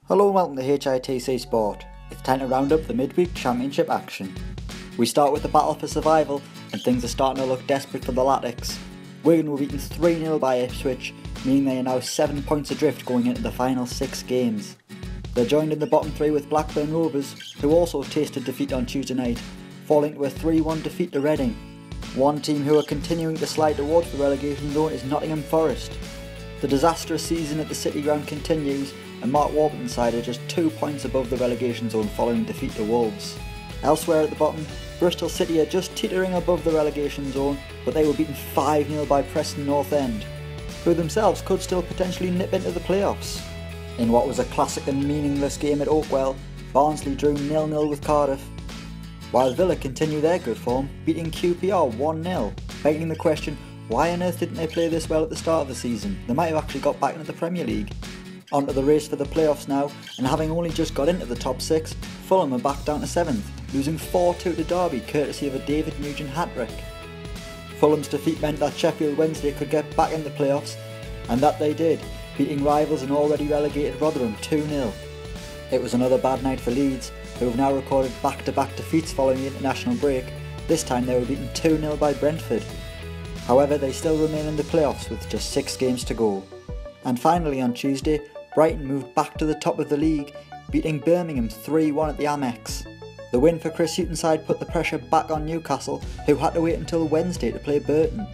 Hello and welcome to HITC Sport. It's time to round up the midweek championship action. We start with the battle for survival and things are starting to look desperate for the Latics. Wigan were beaten 3-0 by IPSWICH, meaning they are now 7 points adrift going into the final 6 games. They're joined in the bottom 3 with Blackburn Rovers, who also tasted defeat on Tuesday night, falling to a 3-1 defeat to Reading. One team who are continuing to slide towards the relegation zone is Nottingham Forest. The disastrous season at the City Ground continues, and Mark Warburton's side are just 2 points above the relegation zone following defeat to Wolves. Elsewhere at the bottom, Bristol City are just teetering above the relegation zone, but they were beaten 5-0 by Preston North End, who themselves could still potentially nip into the playoffs. In what was a classic and meaningless game at Oakwell, Barnsley drew 0-0 with Cardiff, while Villa continue their good form, beating QPRO 1-0, begging the question, why on earth didn't they play this well at the start of the season? They might have actually got back into the Premier League. Onto the race for the playoffs now, and having only just got into the top 6, Fulham are back down to 7th, losing 4-2 to Derby courtesy of a David Nugent hat-trick. Fulham's defeat meant that Sheffield Wednesday could get back in the playoffs, and that they did, beating rivals and already relegated Rotherham 2-0. It was another bad night for Leeds, who have now recorded back-to-back defeats following the international break. This time they were beaten 2-0 by Brentford. However, they still remain in the playoffs with just 6 games to go. And finally on Tuesday, Brighton moved back to the top of the league, beating Birmingham 3-1 at the Amex. The win for Chris Hughton's side put the pressure back on Newcastle, who had to wait until Wednesday to play Burton.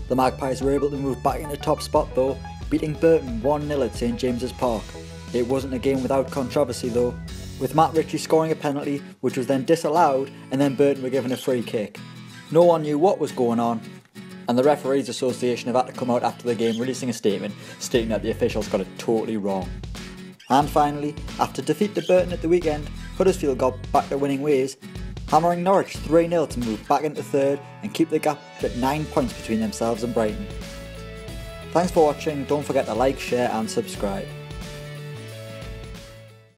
The Magpies were able to move back into top spot though, beating Burton 1-0 at St James's Park. It wasn't a game without controversy though, with Matt Ritchie scoring a penalty which was then disallowed, and then Burton were given a free kick. No one knew what was going on, and the Referees Association have had to come out after the game releasing a statement stating that the officials got it totally wrong. And finally, after defeat to Burton at the weekend, Huddersfield got back to winning ways, hammering Norwich 3-0 to move back into 3rd and keep the gap at 9 points between themselves and Brighton. Thanks for watching, don't forget to like, share and subscribe.